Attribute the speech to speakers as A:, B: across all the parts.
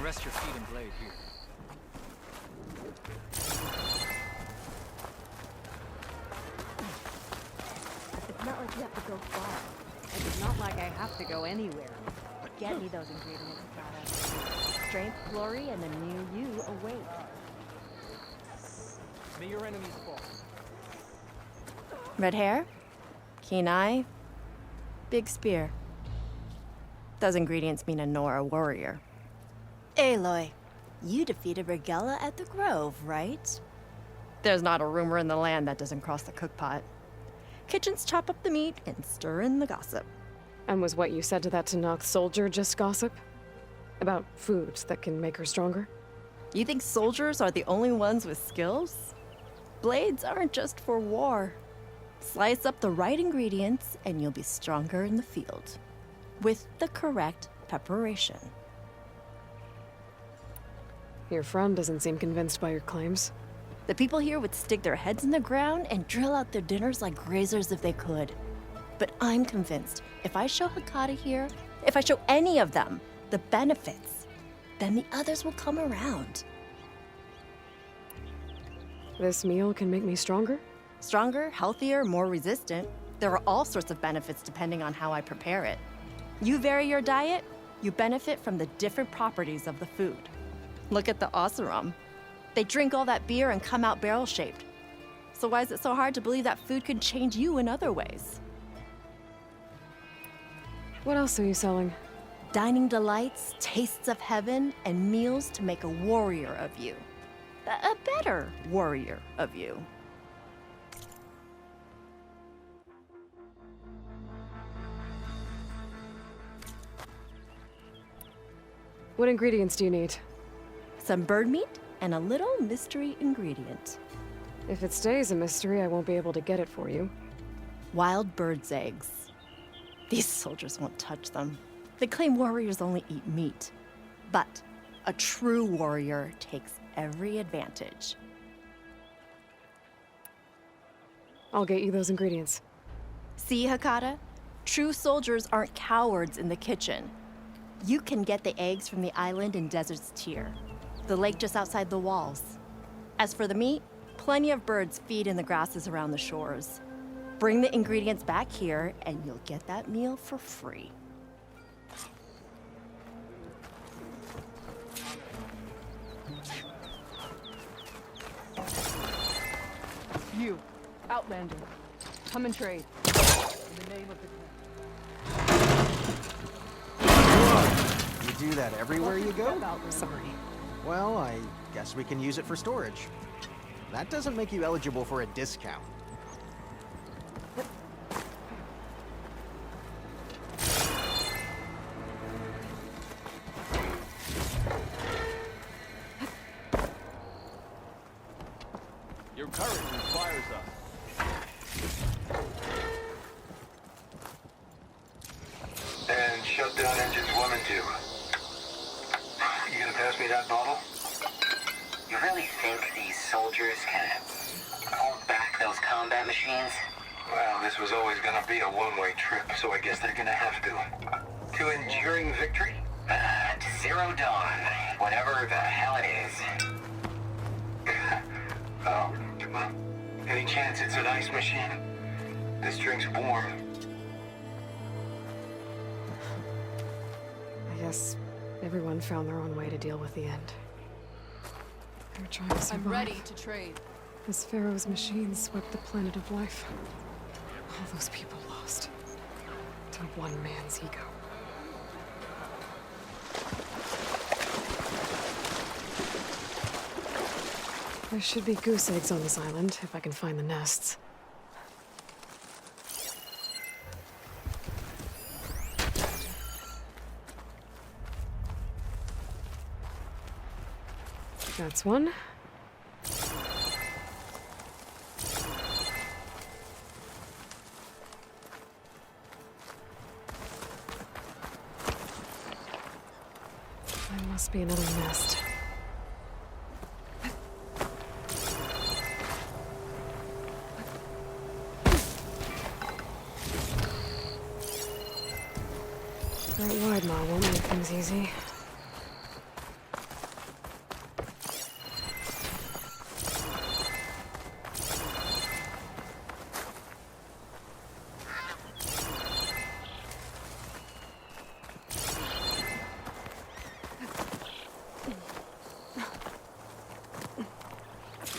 A: can rest your feet and blade here.
B: It's not like you have to go far. It's not like I have to go anywhere. Get me those ingredients, Gaia. Strength, glory, and the new you await.
A: May your enemies fall.
C: Red hair, keen eye, big spear. Those ingredients mean a Nora warrior. Aloy, you defeated Regella at the Grove, right? There's not a rumor in the land that doesn't cross the cookpot. Kitchens chop up the meat and stir in the gossip.
D: And was what you said to that Tanakh soldier just gossip? About foods that can make her stronger?
C: You think soldiers are the only ones with skills? Blades aren't just for war. Slice up the right ingredients and you'll be stronger in the field. With the correct preparation.
D: Your friend doesn't seem convinced by your claims.
C: The people here would stick their heads in the ground and drill out their dinners like grazers if they could. But I'm convinced if I show Hakata here, if I show any of them the benefits, then the others will come around.
D: This meal can make me stronger?
C: Stronger, healthier, more resistant. There are all sorts of benefits depending on how I prepare it. You vary your diet, you benefit from the different properties of the food. Look at the Oseram. They drink all that beer and come out barrel-shaped. So why is it so hard to believe that food could change you in other ways?
D: What else are you selling?
C: Dining delights, tastes of heaven, and meals to make a warrior of you. A better warrior of you.
D: What ingredients do you need?
C: Some bird meat and a little mystery ingredient.
D: If it stays a mystery, I won't be able to get it for you.
C: Wild bird's eggs. These soldiers won't touch them. They claim warriors only eat meat. But a true warrior takes every advantage.
D: I'll get you those ingredients.
C: See, Hakata? True soldiers aren't cowards in the kitchen. You can get the eggs from the island in Desert's Tier, the lake just outside the walls. As for the meat, plenty of birds feed in the grasses around the shores. Bring the ingredients back here, and you'll get that meal for free.
B: You, Outlander, come and trade. In the name of the
E: You do that everywhere you go?
D: Sorry.
E: Well, I guess we can use it for storage. That doesn't make you eligible for a discount.
A: Your courage inspires us.
F: And shut down engines 1 and 2. You gonna pass me that bottle?
G: You really think these soldiers can hold back those combat machines?
F: Well, this was always gonna be a one-way trip, so I guess they're gonna have to. To enduring victory?
G: To Zero Dawn, whatever the hell it is.
F: Oh, come on. Any chance it's an ice machine? This drink's warm.
D: I guess everyone found their own way to deal with the end. They were trying to survive.
B: I'm ready to trade.
D: As Pharaoh's machines swept the planet of life. All those people lost to one man's ego. There should be goose eggs on this island, if I can find the nests. That's one. There must be another nest. That wide maw won't make things easy.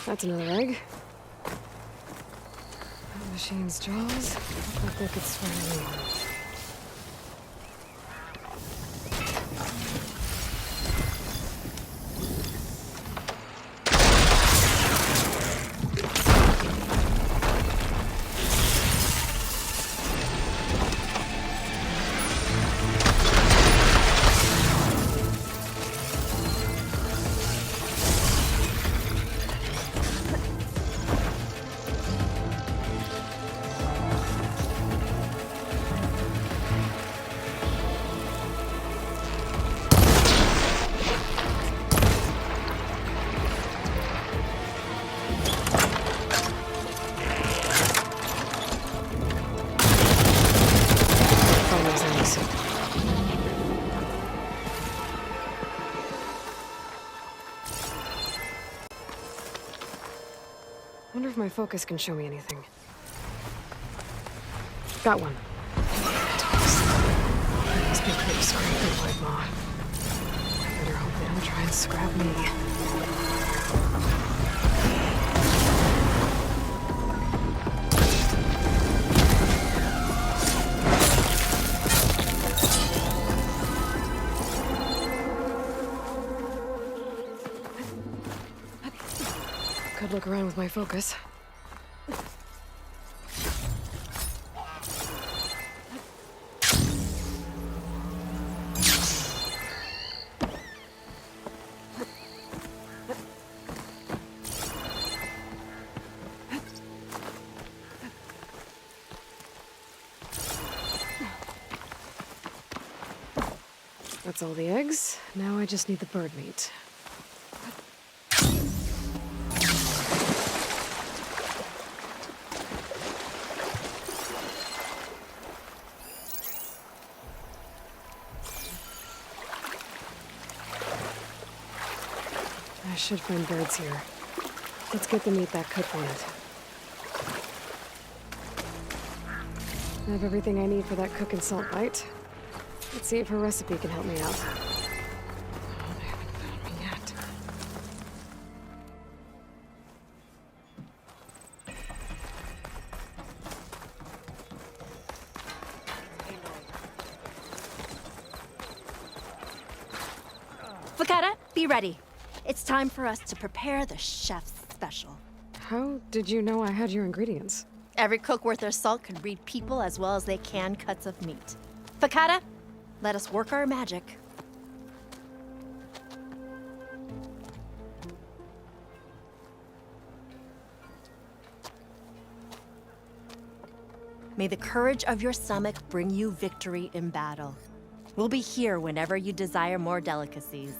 D: That's another egg. That machine's jaws look like they could swallow me. Wonder if my focus can show me anything. Got one. Must be pretty scraping like Maw. I better hope they don't try and scrap me. Could look around with my focus. That's all the eggs. Now I just need the bird meat. I should find birds here. Let's get the meat that cook wanted. I have everything I need for that cook and salt bite. Let's see if her recipe can help me out. Oh, they haven't found me yet.
C: Fakata, be ready. It's time for us to prepare the chef's special.
D: How did you know I had your ingredients?
C: Every cook worth their salt can read people as well as they can cuts of meat. Fakata, let us work our magic. May the courage of your stomach bring you victory in battle. We'll be here whenever you desire more delicacies.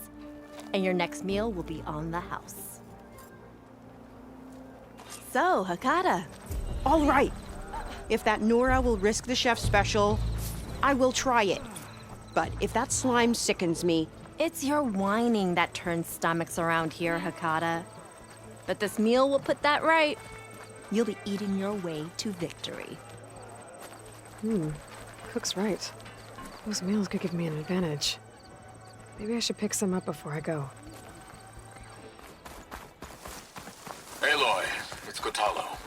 C: And your next meal will be on the house. So, Hakata.
H: All right. If that Nora will risk the chef's special, I will try it. But if that slime sickens me...
C: It's your whining that turns stomachs around here, Hakata. But this meal will put that right. You'll be eating your way to victory.
D: Cook's right. Those meals could give me an advantage. Maybe I should pick some up before I go.
I: Aloy, it's Gotalo.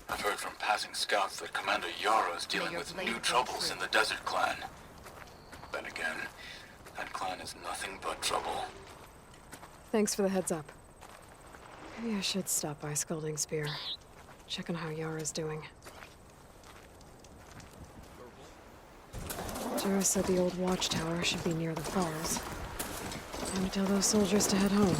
I: I've heard from passing scouts that Commander Yara's dealing with new troubles in the Desert Clan. Then again, that clan is nothing but trouble.
D: Thanks for the heads up. Maybe I should stop by Scalding Spear. Check on how Yara's doing. Jara said the old watchtower should be near the falls. Time to tell those soldiers to head home.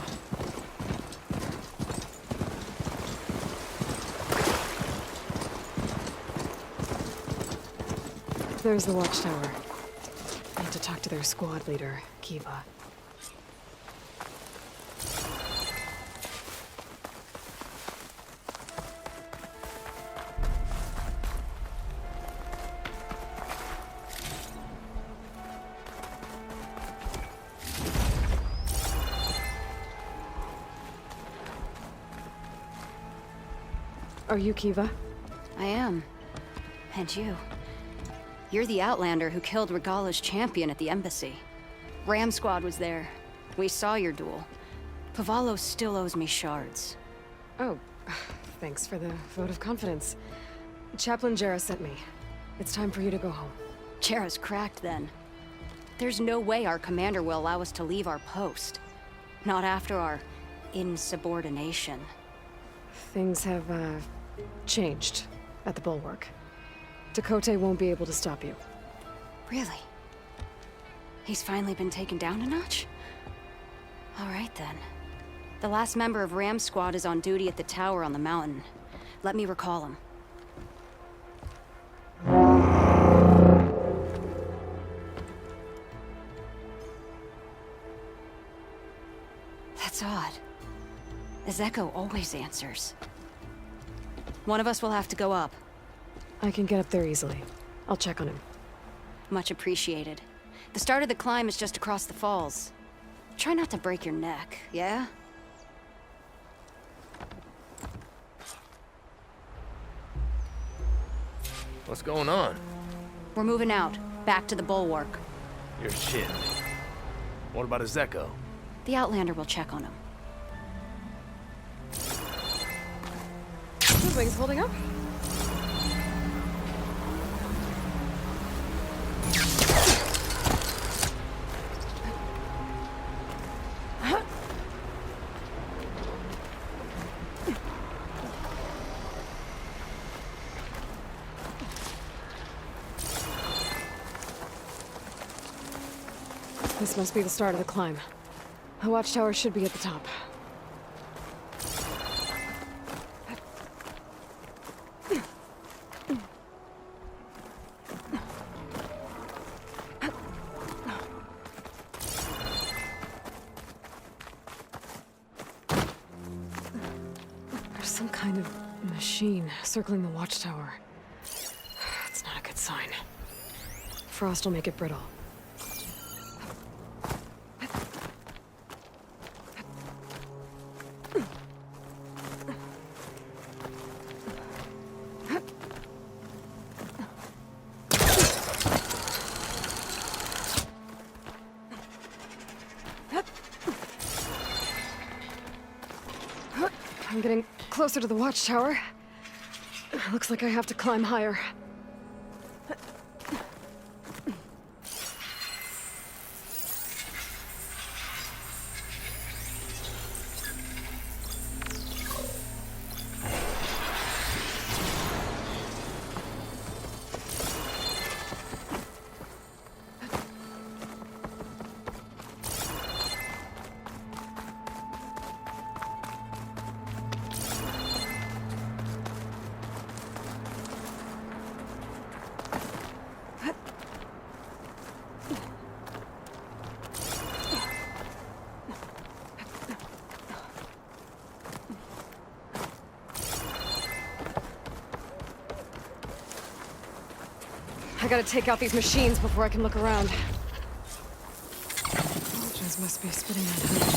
D: There's the watchtower. I need to talk to their squad leader, Kiva. Are you Kiva?
J: I am. And you. You're the Outlander who killed Regala's champion at the embassy. Ram Squad was there. We saw your duel. Pavalo still owes me shards.
D: Oh, thanks for the vote of confidence. Chaplain Jarrah sent me. It's time for you to go home.
J: Jarrah's cracked then. There's no way our commander will allow us to leave our post. Not after our insubordination.
D: Things have, changed at the Bulwark. Dakota won't be able to stop you.
J: Really? He's finally been taken down a notch? All right then. The last member of Ram's squad is on duty at the tower on the mountain. Let me recall him. That's odd. Ezeko always answers. One of us will have to go up.
D: I can get up there easily. I'll check on him.
J: Much appreciated. The start of the climb is just across the falls. Try not to break your neck, yeah?
K: What's going on?
J: We're moving out, back to the Bulwark.
K: You're shitting me. What about Ezeko?
J: The Outlander will check on him.
D: The wings holding up? This must be the start of the climb. The watchtower should be at the top. There's some kind of machine circling the watchtower. It's not a good sign. Frost will make it brittle. I'm getting closer to the watchtower. Looks like I have to climb higher. I gotta take out these machines before I can look around. Soldiers must be spitting out.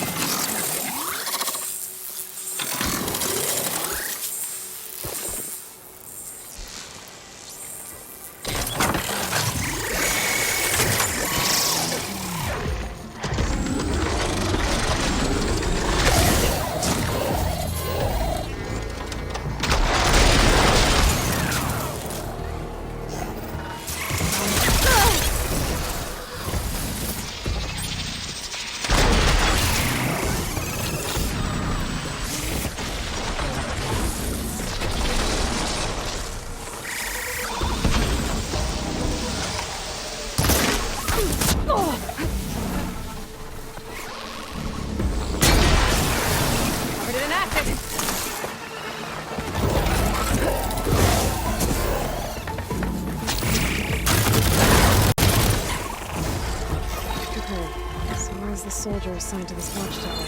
D: Soldier assigned to this watchtower.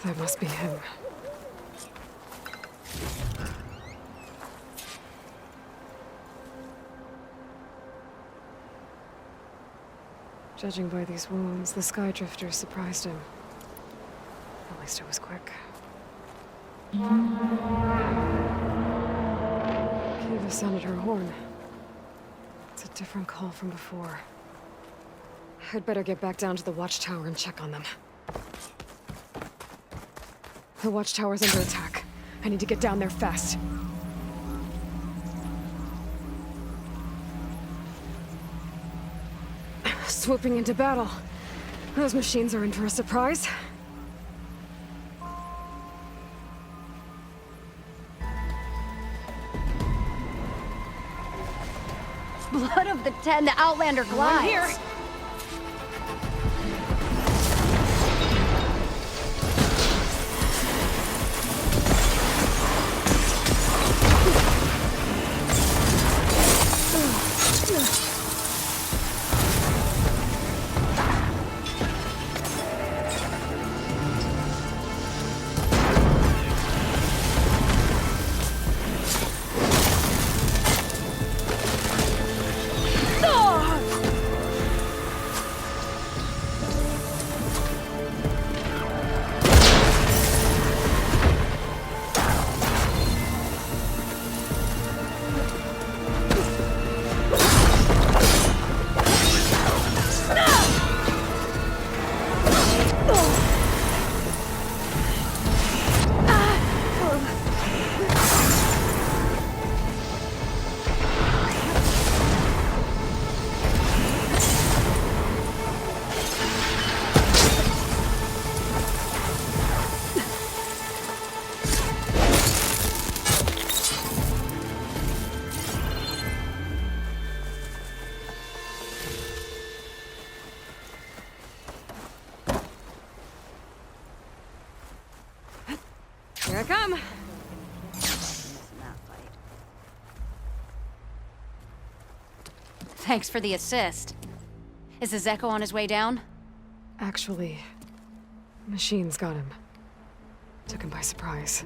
D: That must be him. Judging by these wounds, the Skydrifter surprised him. At least it was quick. Kiva sounded her horn. It's a different call from before. I'd better get back down to the watchtower and check on them. The watchtower's under attack. I need to get down there fast. Swooping into battle. Those machines are in for a surprise.
J: Blood of the Ten, the Outlander glides.
D: I'm here. Here I come.
J: Thanks for the assist. Is the Zeko on his way down?
D: Actually, machines got him. Took him by surprise.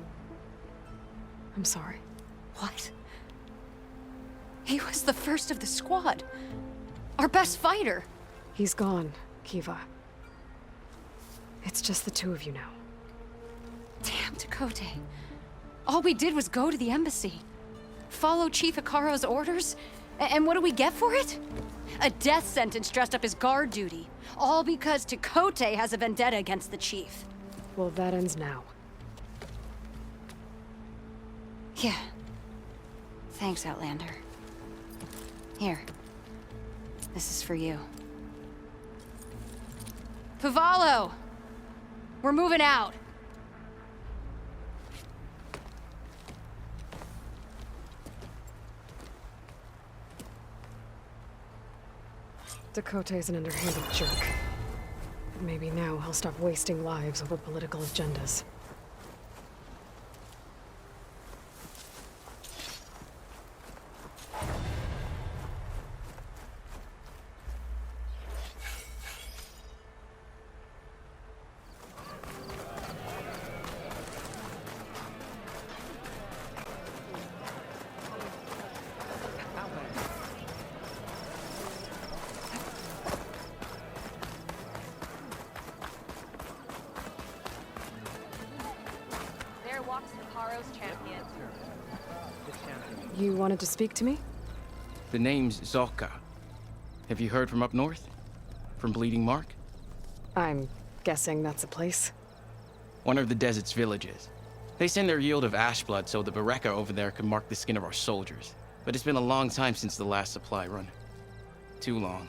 D: I'm sorry.
J: What? He was the first of the squad. Our best fighter.
D: He's gone, Kiva. It's just the two of you now.
J: Damn, Dakota. All we did was go to the embassy. Follow Chief Hikaru's orders? And what do we get for it? A death sentence dressed up as guard duty. All because Dakota has a vendetta against the chief.
D: Well, that ends now.
J: Yeah. Thanks, Outlander. Here. This is for you. Pavalo! We're moving out.
D: Dakota's an underhanded jerk. Maybe now he'll stop wasting lives over political agendas. You wanted to speak to me?
L: The name's Zoka. Have you heard from up north? From Bleeding Mark?
D: I'm guessing that's a place.
L: One of the desert's villages. They send their yield of ash blood so the Bereka over there can mark the skin of our soldiers. But it's been a long time since the last supply run. Too long.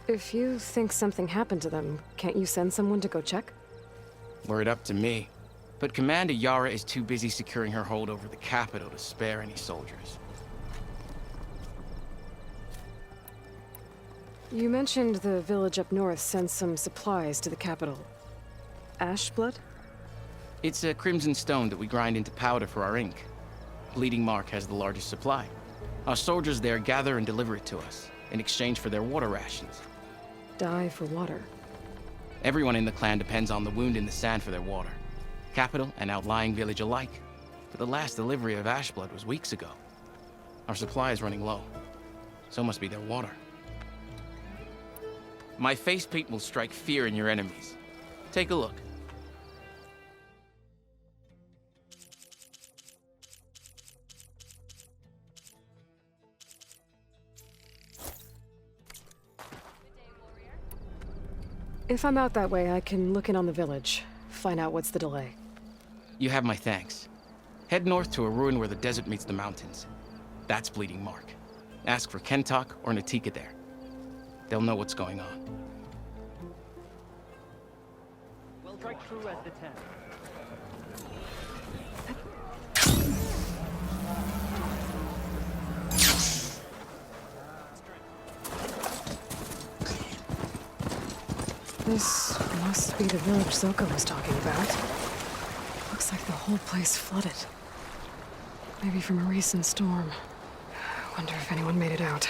D: If you think something happened to them, can't you send someone to go check?
L: Were it up to me. But Commander Yara is too busy securing her hold over the capital to spare any soldiers.
D: You mentioned the village up north sent some supplies to the capital. Ash blood?
L: It's a crimson stone that we grind into powder for our ink. Bleeding Mark has the largest supply. Our soldiers there gather and deliver it to us, in exchange for their water rations.
D: Die for water.
L: Everyone in the clan depends on the wound in the sand for their water. Capital and outlying village alike. But the last delivery of ash blood was weeks ago. Our supply is running low. So must be their water. My face paint will strike fear in your enemies. Take a look.
D: If I'm out that way, I can look in on the village, find out what's the delay.
L: You have my thanks. Head north to a ruin where the desert meets the mountains. That's Bleeding Mark. Ask for Kentok or Natika there. They'll know what's going on.
A: Well, strike true as the 10.
D: This must be the village Zoko was talking about. Looks like the whole place flooded. Maybe from a recent storm. Wonder if anyone made it out.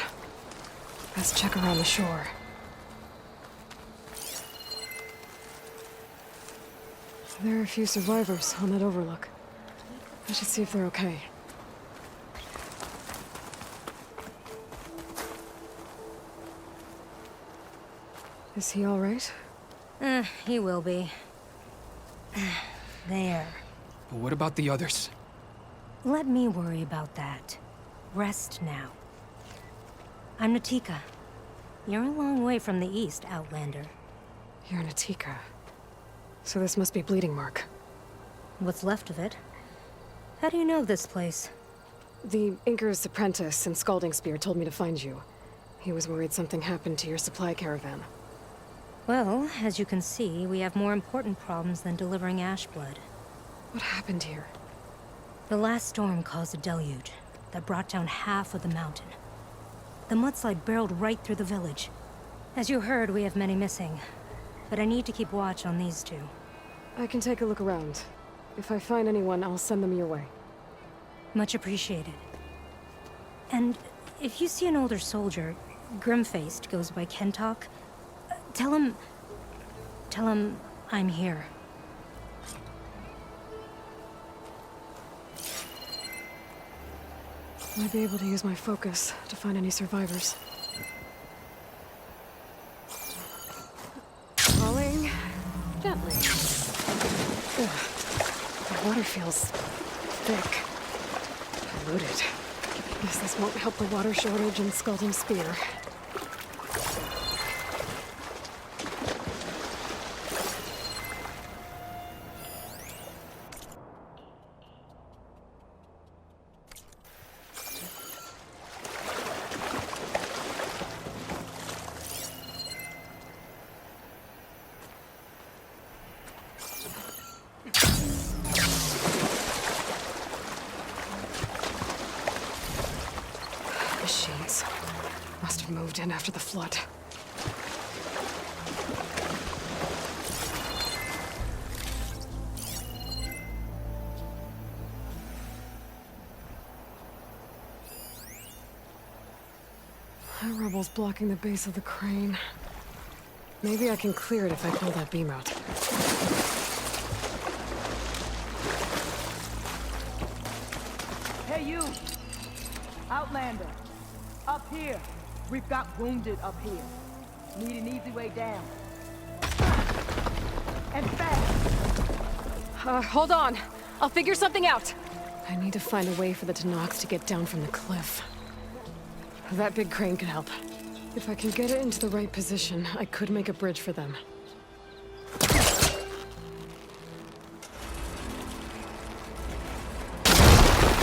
D: Let's check around the shore. There are a few survivors on that overlook. I should see if they're okay. Is he all right?
J: He will be. There.
M: But what about the others?
J: Let me worry about that. Rest now. I'm Natika. You're a long way from the east, Outlander.
D: You're Natika. So this must be Bleeding Mark.
J: What's left of it? How do you know this place?
D: The Inker's apprentice and Scalding Spear told me to find you. He was worried something happened to your supply caravan.
J: Well, as you can see, we have more important problems than delivering Ashblood.
D: What happened here?
J: The last storm caused a deluge that brought down half of the mountain. The mudslide barreled right through the village. As you heard, we have many missing, but I need to keep watch on these two.
D: I can take a look around. If I find anyone, I'll send them your way.
J: Much appreciated. And if you see an older soldier, grim-faced, goes by Kentok, tell him I'm here.
D: Might be able to use my focus to find any survivors. Falling gently. Ugh. The water feels thick. Polluted. Guess this won't help the water shortage and Scalding Spear. Machines. Must have moved in after the flood. That rubble's blocking the base of the crane. Maybe I can clear it if I pull that beam out.
N: Hey, you! Outlander! Up here! We've got wounded up here. Need an easy way down. And fast!
D: Hold on. I'll figure something out. I need to find a way for the Tanox to get down from the cliff. That big crane could help. If I can get it into the right position, I could make a bridge for them.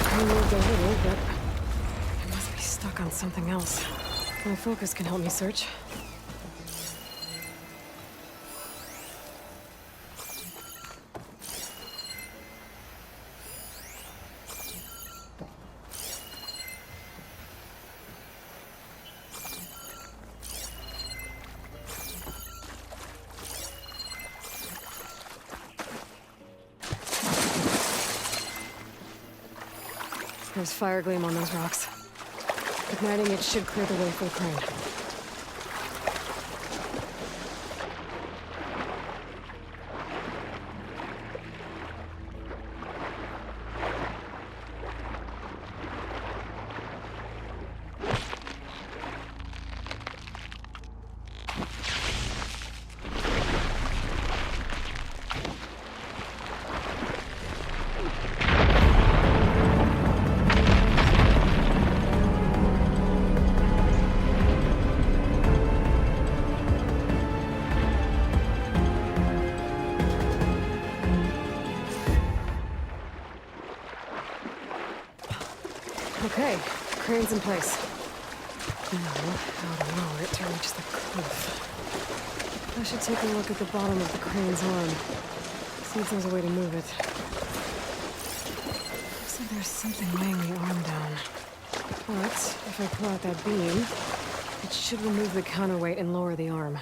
D: I moved a little, but I must be stuck on something else. My focus can help me search. There's fire gleam on those rocks. Igniting it should clear the way for the crane. Okay, crane's in place. Now, how to lower it to reach the cliff. I should take a look at the bottom of the crane's arm. See if there's a way to move it. Looks like there's something weighing the arm down. But, if I pull out that beam, it should remove the counterweight and lower the arm.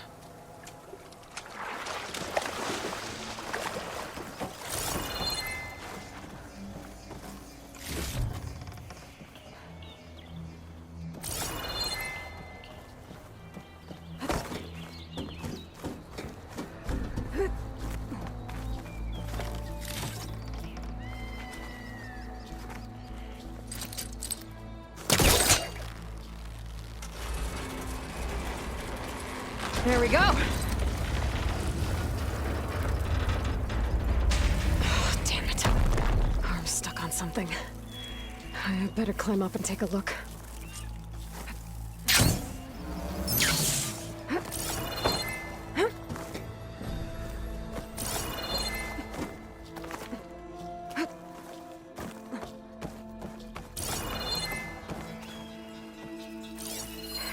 D: There we go! Oh, damn it. Arm's stuck on something. I better climb up and take a look.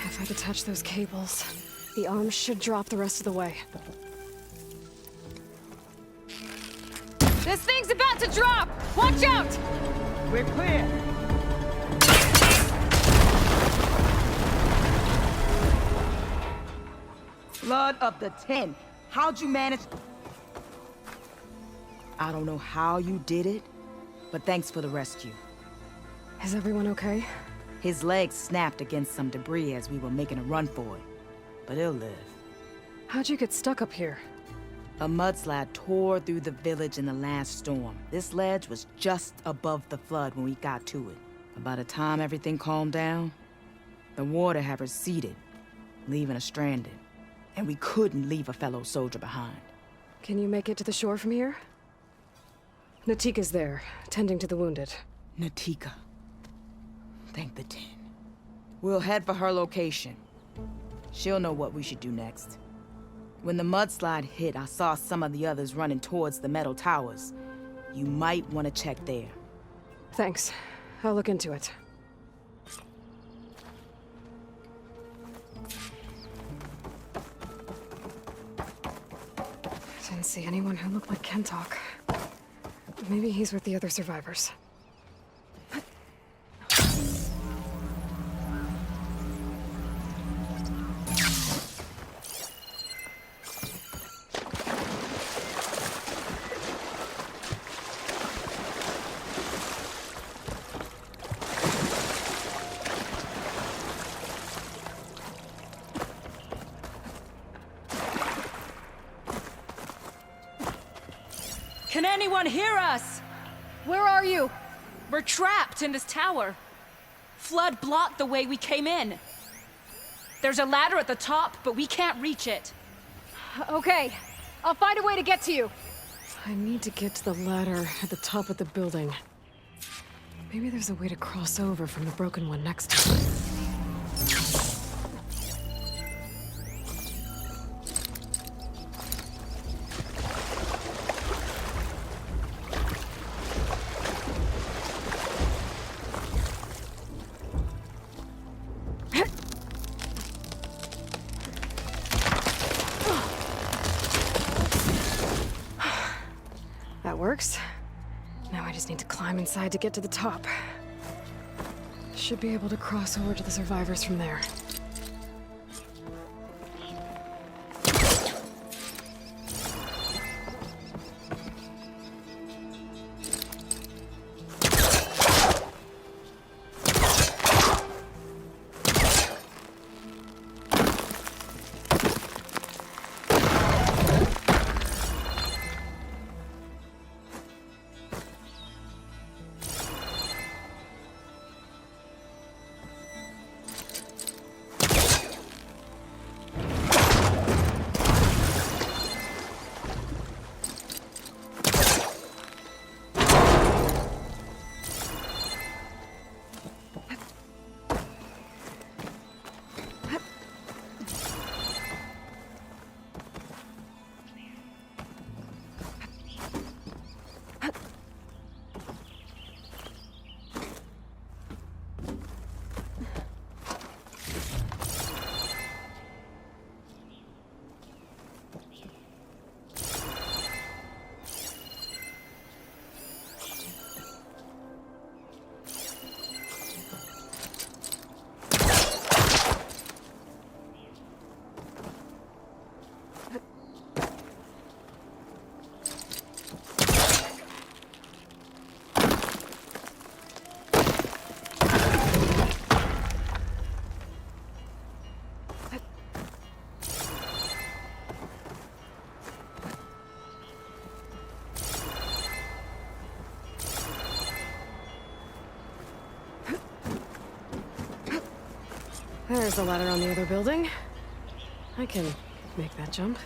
D: If I detach those cables, the arm should drop the rest of the way.
J: This thing's about to drop! Watch out!
N: We're clear. Blood of the 10. How'd you manage? I don't know how you did it, but thanks for the rescue.
D: Is everyone okay?
N: His legs snapped against some debris as we were making a run for it, but he'll live.
D: How'd you get stuck up here?
N: A mudslide tore through the village in the last storm. This ledge was just above the flood when we got to it. But by the time everything calmed down, the water had receded, leaving us stranded. And we couldn't leave a fellow soldier behind.
D: Can you make it to the shore from here? Natika's there, tending to the wounded.
N: Natika. Thank the 10. We'll head for her location. She'll know what we should do next. When the mudslide hit, I saw some of the others running towards the metal towers. You might want to check there.
D: Thanks. I'll look into it. Didn't see anyone who looked like Kentok. Maybe he's with the other survivors.
O: Can anyone hear us?
B: Where are you?
O: We're trapped in this tower. Flood blocked the way we came in. There's a ladder at the top, but we can't reach it.
B: Okay, I'll find a way to get to you.
D: I need to get to the ladder at the top of the building. Maybe there's a way to cross over from the broken one next to it. That works. Now I just need to climb inside to get to the top. Should be able to cross over to the survivors from there. There's the ladder on the other building. I can make that jump.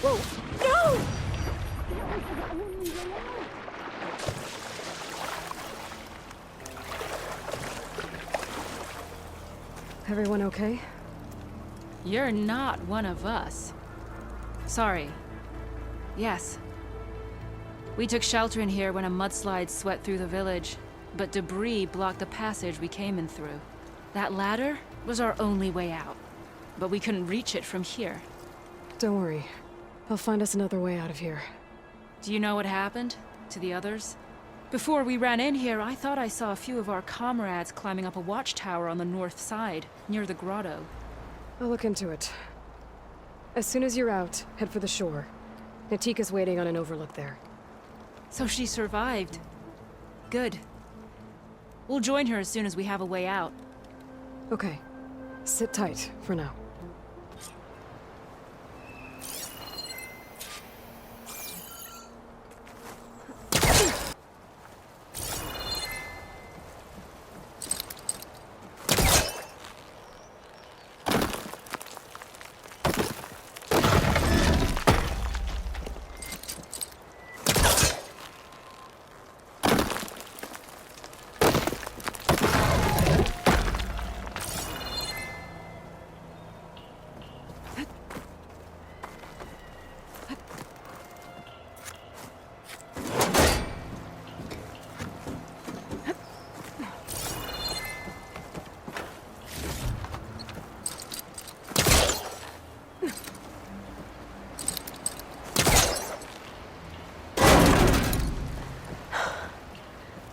H: Whoa! No!
D: Everyone okay?
O: You're not one of us. Sorry. Yes. We took shelter in here when a mudslide swept through the village, but debris blocked the passage we came in through. That ladder was our only way out, but we couldn't reach it from here.
D: Don't worry. I'll find us another way out of here.
O: Do you know what happened to the others? Before we ran in here, I thought I saw a few of our comrades climbing up a watchtower on the north side, near the grotto.
D: I'll look into it. As soon as you're out, head for the shore. Natika's waiting on an overlook there.
O: So she survived. Good. We'll join her as soon as we have a way out.
D: Okay. Sit tight for now.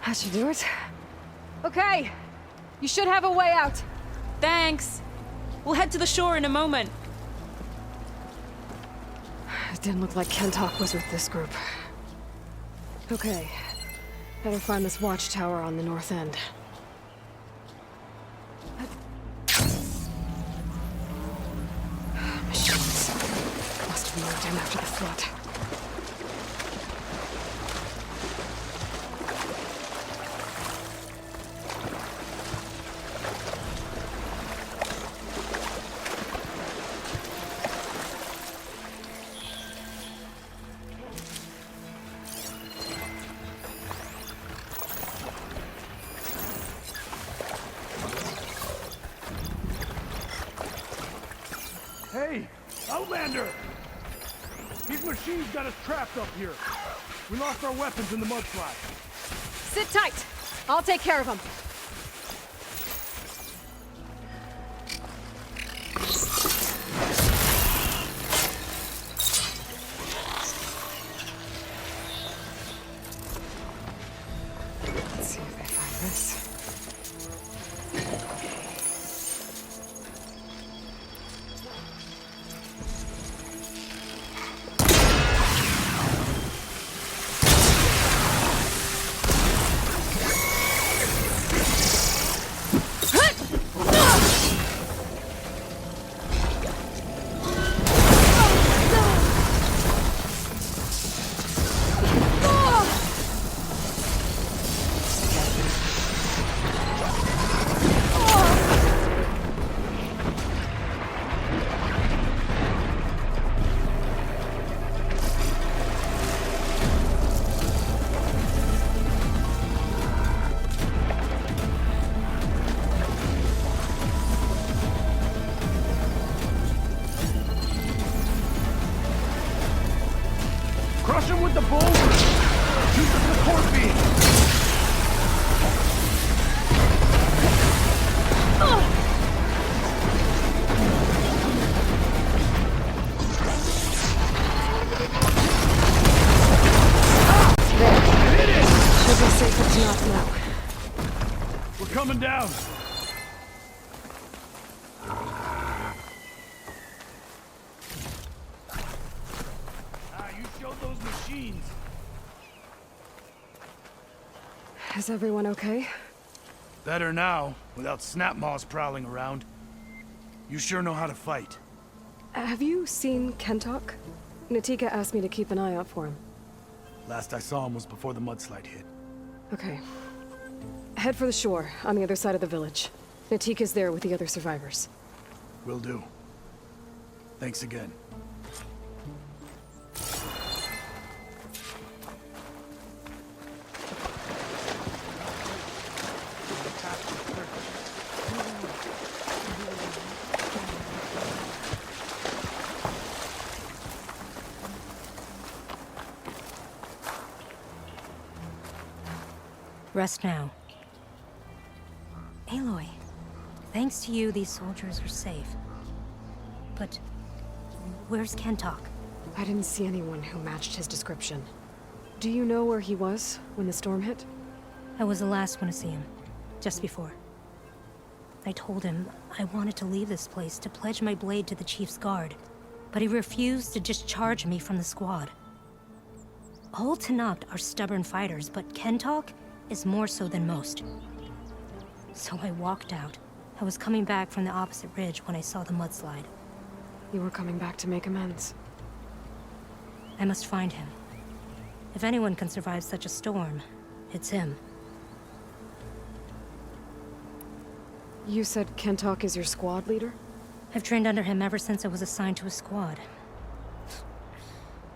D: That should do it. Okay. You should have a way out.
O: Thanks. We'll head to the shore in a moment.
D: It didn't look like Kentok was with this group. Okay. Better find this watchtower on the north end. Machines. Must have moved in after the flood.
K: Hey, Outlander! These machines got us trapped up here. We lost our weapons in the mudslide.
D: Sit tight! I'll take care of them. Let's see if they find this.
K: Crush him with the boulder! Use the support beam!
D: There. Should be safer to knock now.
K: We're coming down! You showed those machines!
D: Is everyone okay?
K: Better now, without snapmaws prowling around. You sure know how to fight.
D: Have you seen Kentok? Natika asked me to keep an eye out for him.
K: Last I saw him was before the mudslide hit.
D: Okay. Head for the shore, on the other side of the village. Natika's there with the other survivors.
K: Will do. Thanks again.
P: Rest now. Aloy, thanks to you, these soldiers are safe. But where's Kentok?
D: I didn't see anyone who matched his description. Do you know where he was when the storm hit?
P: I was the last one to see him, just before. I told him I wanted to leave this place to pledge my blade to the Chief's guard, but he refused to discharge me from the squad. All Tenakth are stubborn fighters, but Kentok is more so than most. So I walked out. I was coming back from the opposite ridge when I saw the mudslide.
D: You were coming back to make amends.
P: I must find him. If anyone can survive such a storm, it's him.
D: You said Kentok is your squad leader?
P: I've trained under him ever since I was assigned to a squad.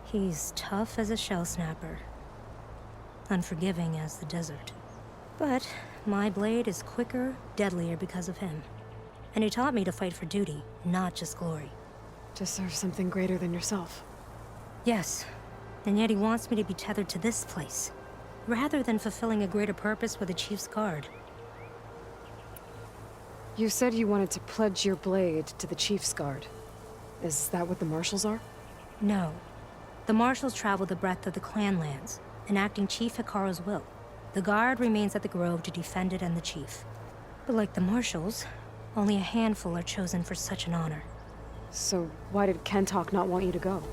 P: He's tough as a shell snapper. Unforgiving as the desert. But my blade is quicker, deadlier because of him. And he taught me to fight for duty, not just glory.
D: To serve something greater than yourself.
P: Yes, and yet he wants me to be tethered to this place, rather than fulfilling a greater purpose with the Chief's guard.
D: You said you wanted to pledge your blade to the Chief's guard. Is that what the Marshals are?
P: No. The Marshals travel the breadth of the clan lands, enacting Chief Hikaru's will. The guard remains at the Grove to defend it and the Chief. But like the Marshals, only a handful are chosen for such an honor.
D: So why did Kentok not want you to go?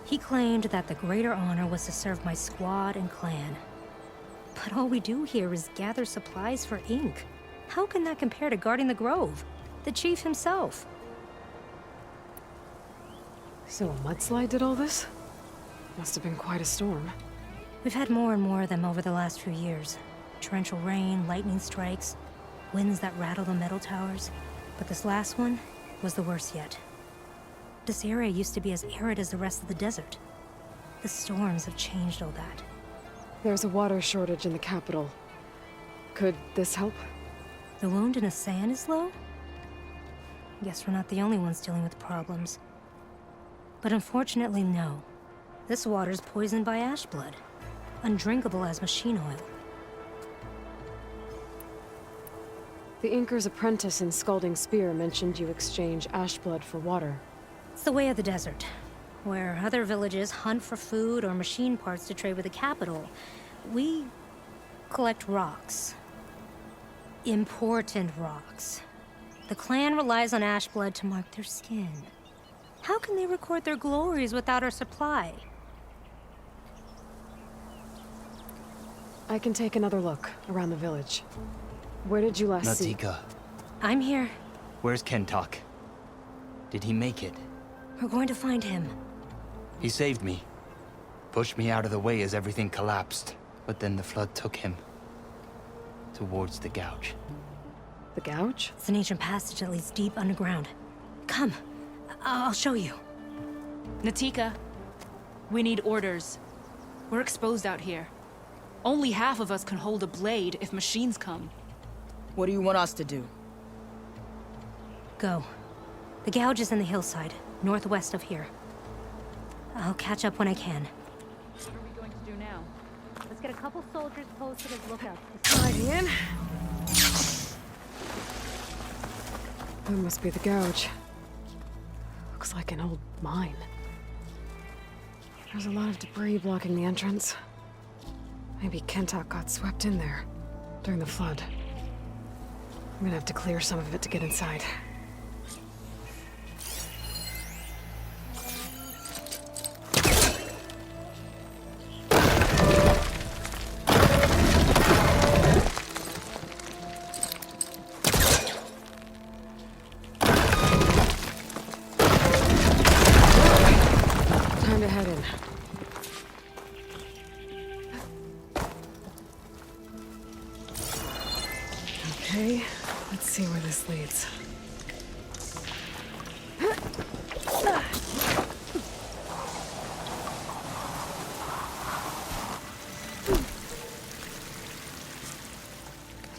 P: He claimed that the greater honor was to serve my squad and clan. But all we do here is gather supplies for ink. How can that compare to guarding the Grove? The Chief himself.
D: So a mudslide did all this? Must have been quite a storm.
P: We've had more and more of them over the last few years. Torrential rain, lightning strikes, winds that rattle the metal towers. But this last one was the worst yet. This area used to be as arid as the rest of the desert. The storms have changed all that.
D: There's a water shortage in the capital. Could this help?
P: The wound in the sand is low? Guess we're not the only ones dealing with problems. But unfortunately, no. This water's poisoned by ash blood. Undrinkable as machine oil.
D: The Inker's apprentice in Scalding Spear mentioned you exchange ash blood for water.
P: It's the way of the desert, where other villages hunt for food or machine parts to trade with the capital. We collect rocks. Important rocks. The clan relies on ash blood to mark their skin. How can they record their glories without our supply?
D: I can take another look around the village. Where did you last see?
L: Natika,
P: I'm here.
L: where's Kentok? Did he make it?
P: We're going to find him.
L: He saved me. Pushed me out of the way as everything collapsed. But then the flood took him. Towards the gouge.
D: The gouge?
P: It's an ancient passage that leads deep underground. Come. I'll show you.
O: Natika, we need orders. We're exposed out here. Only half of us can hold a blade if machines come.
N: What do you want us to do?
P: Go. The gouge is in the hillside, northwest of here. I'll catch up when I can.
O: What are we going to do now?
P: Let's get a couple soldiers posted as lookouts.
D: Sliding in. That must be the gouge. Looks like an old mine. There's a lot of debris blocking the entrance. Maybe Kentok got swept in there during the flood. I'm gonna have to clear some of it to get inside. Okay, let's see where this leads.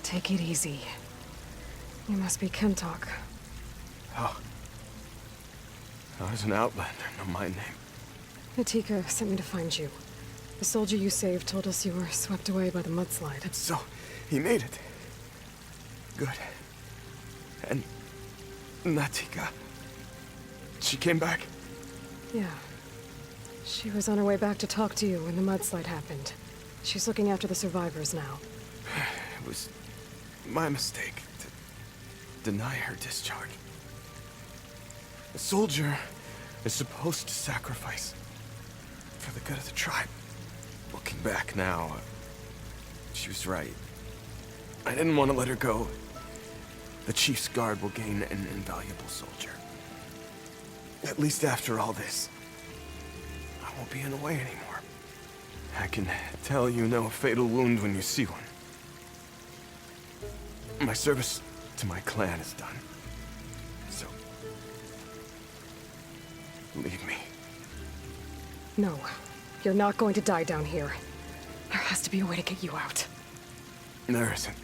D: Take it easy. You must be Kentok.
Q: Oh. I was an outlander, no my name.
D: Natika sent me to find you. The soldier you saved told us you were swept away by the mudslide.
Q: So, he made it. Good. And Natika, she came back?
D: Yeah. She was on her way back to talk to you when the mudslide happened. She's looking after the survivors now.
Q: It was my mistake to deny her discharge. A soldier is supposed to sacrifice for the good of the tribe. Looking back now, she was right. I didn't want to let her go. The Chief's Guard will gain an invaluable soldier. At least after all this, I won't be in the way anymore. I can tell you know a fatal wound when you see one. My service to my clan is done. So, leave me.
D: No, you're not going to die down here. There has to be a way to get you out.
Q: There isn't.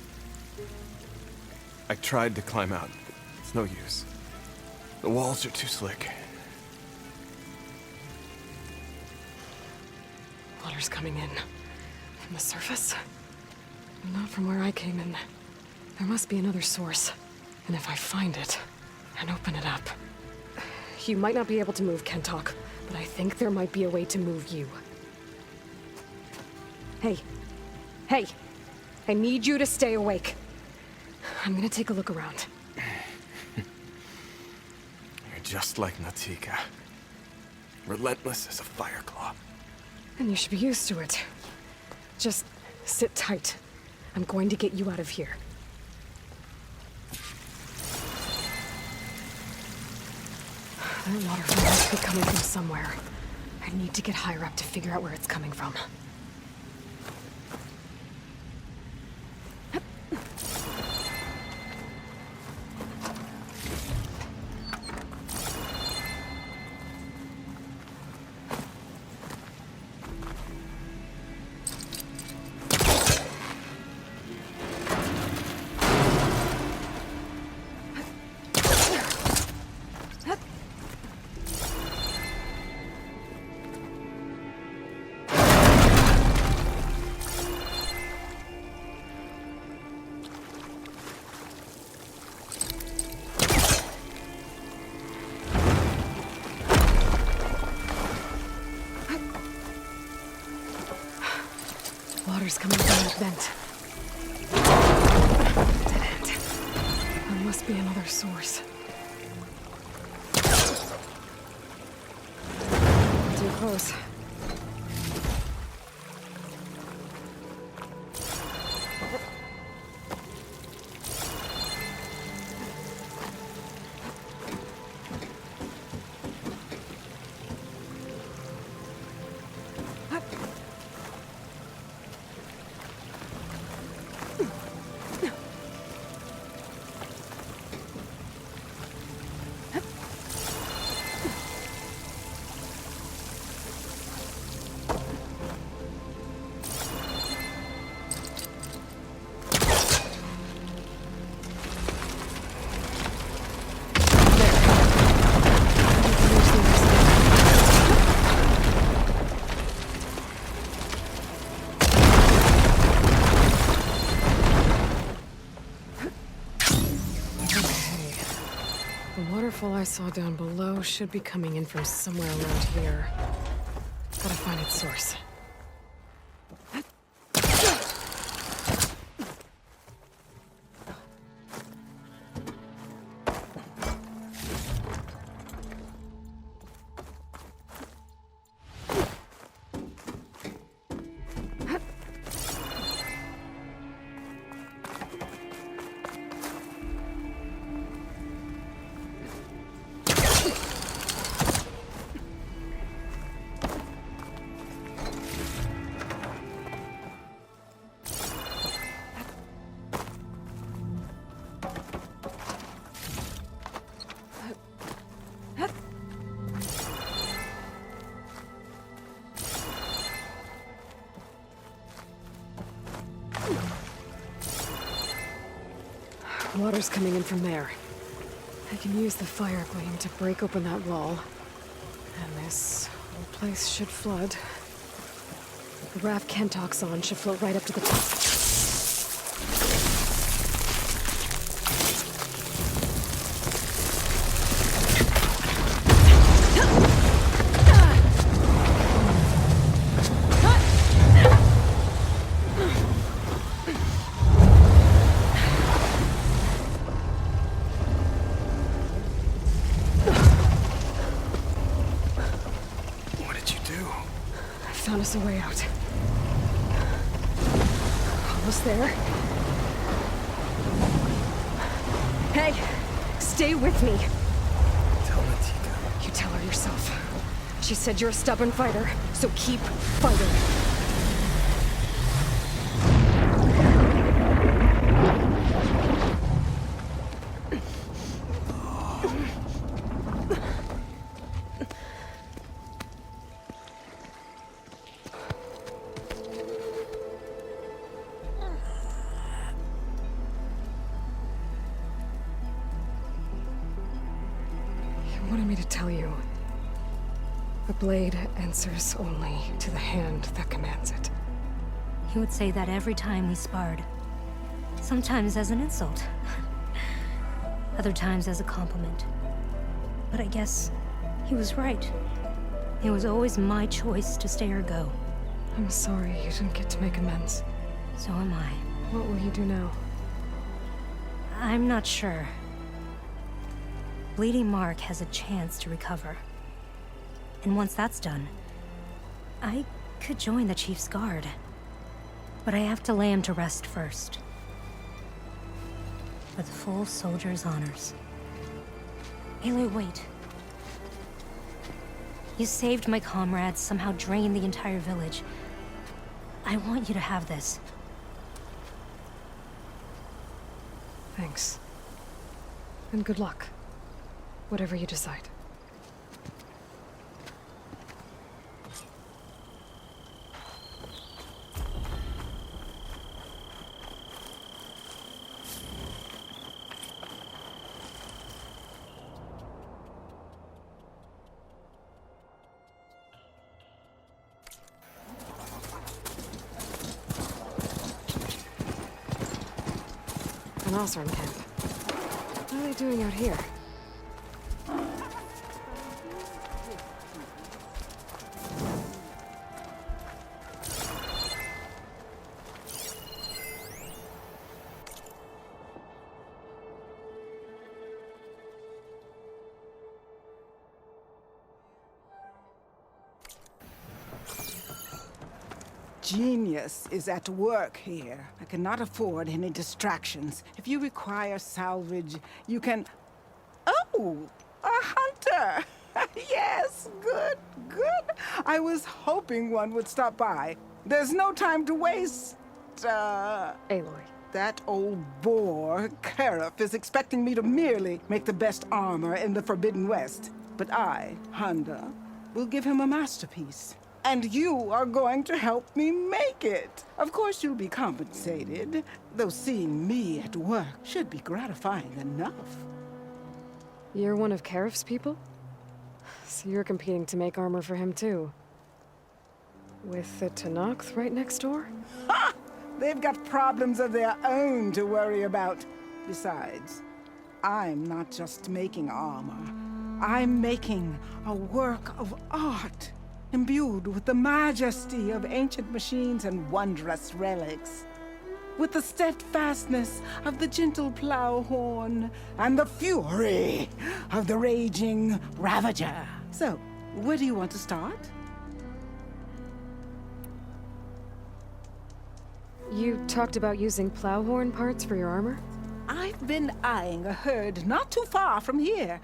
Q: I tried to climb out, but it's no use. The walls are too slick.
D: Water's coming in. From the surface? Not from where I came in. There must be another source. And if I find it, and open it up... You might not be able to move Kentok, but I think there might be a way to move you. Hey. Hey! I need you to stay awake. I'm gonna take a look around.
Q: You're just like Natika. Relentless as a fireclaw.
D: And you should be used to it. Just sit tight. I'm going to get you out of here. That waterfall must be coming from somewhere. I need to get higher up to figure out where it's coming from. Water's coming down that vent. Dead end. There must be another source. Too close. The waterfall I saw down below should be coming in from somewhere around here. Gotta find its source. Water's coming in from there. I can use the fire gleam to break open that wall. And this whole place should flood. The raft Kentock's on should float right up to the top. Found us a way out. Almost there. Hey, stay with me.
Q: Tell Natika.
D: You tell her yourself. She said you're a stubborn fighter, so keep fighting. The blade answers only to the hand that commands it.
P: He would say that every time we sparred. Sometimes as an insult. Other times as a compliment. But I guess he was right. It was always my choice to stay or go.
D: I'm sorry you didn't get to make amends.
P: So am I.
D: What will you do now?
P: I'm not sure. Bleeding Mark has a chance to recover. And once that's done, I could join the Chief's Guard. But I have to lay him to rest first. For the full soldier's honors. Aloy, wait. You saved my comrades, somehow drained the entire village. I want you to have this.
D: Thanks. And good luck. Whatever you decide. An Osram camp. What are they doing out here?
R: Genius is at work here. I cannot afford any distractions. If you require salvage, you can... Oh, a hunter! Yes, good, good. I was hoping one would stop by. There's no time to waste,
D: Aloy.
R: That old boar, Karif, is expecting me to merely make the best armor in the Forbidden West. But I, Honda, will give him a masterpiece. And you are going to help me make it. Of course you'll be compensated, though seeing me at work should be gratifying enough.
D: You're one of Karif's people? So you're competing to make armor for him too. With the Tenakth right next door?
R: Ha! They've got problems of their own to worry about. Besides, I'm not just making armor. I'm making a work of art. Imbued with the majesty of ancient machines and wondrous relics. With the steadfastness of the gentle plow horn and the fury of the raging Ravager. So, where do you want to start?
D: You talked about using plowhorn parts for your armor?
R: I've been eyeing a herd not too far from here.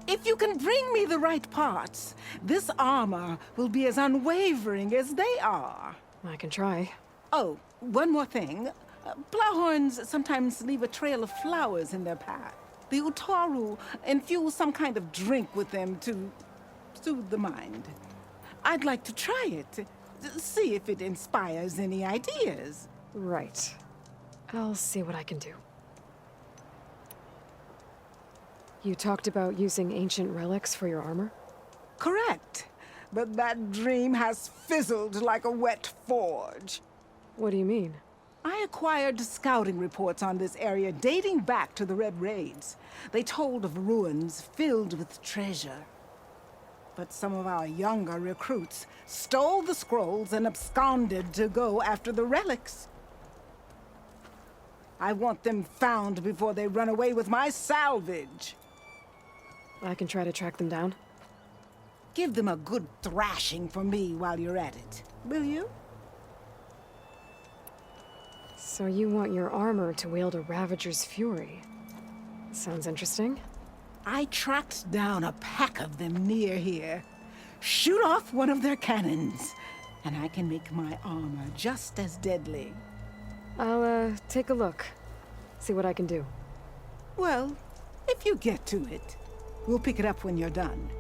R: If you can bring me the right parts, this armor will be as unwavering as they are.
D: I can try.
R: Oh, one more thing. Plowhorns sometimes leave a trail of flowers in their path. The Utaru infuse some kind of drink with them to soothe the mind. I'd like to try it. See if it inspires any ideas.
D: Right. I'll see what I can do. You talked about using ancient relics for your armor?
R: Correct. But that dream has fizzled like a wet forge.
D: What do you mean?
R: I acquired scouting reports on this area dating back to the Red Raids. They told of ruins filled with treasure. But some of our younger recruits stole the scrolls and absconded to go after the relics. I want them found before they run away with my salvage.
D: I can try to track them down.
R: Give them a good thrashing for me while you're at it, will you?
D: So you want your armor to wield a Ravager's fury. Sounds interesting.
R: I tracked down a pack of them near here. Shoot off one of their cannons, and I can make my armor just as deadly.
D: I'll, take a look. See what I can do.
R: Well, if you get to it, we'll pick it up when you're done.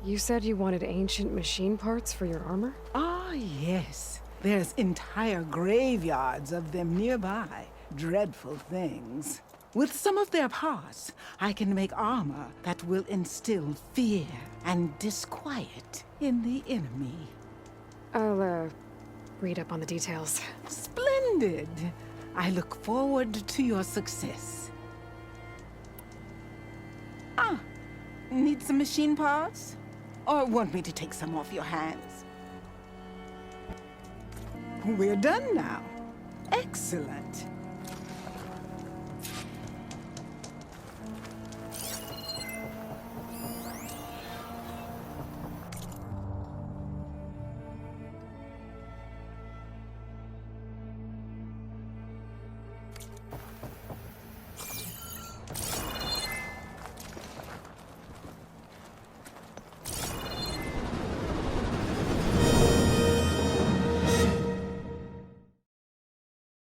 D: You said you wanted ancient machine parts for your armor?
R: Ah, yes. There's entire graveyards of them nearby. Dreadful things. With some of their parts, I can make armor that will instill fear and disquiet in the enemy.
D: I'll, read up on the details.
R: Splendid! I look forward to your success. Ah, need some machine parts? Or want me to take some off your hands? We're done now. Excellent.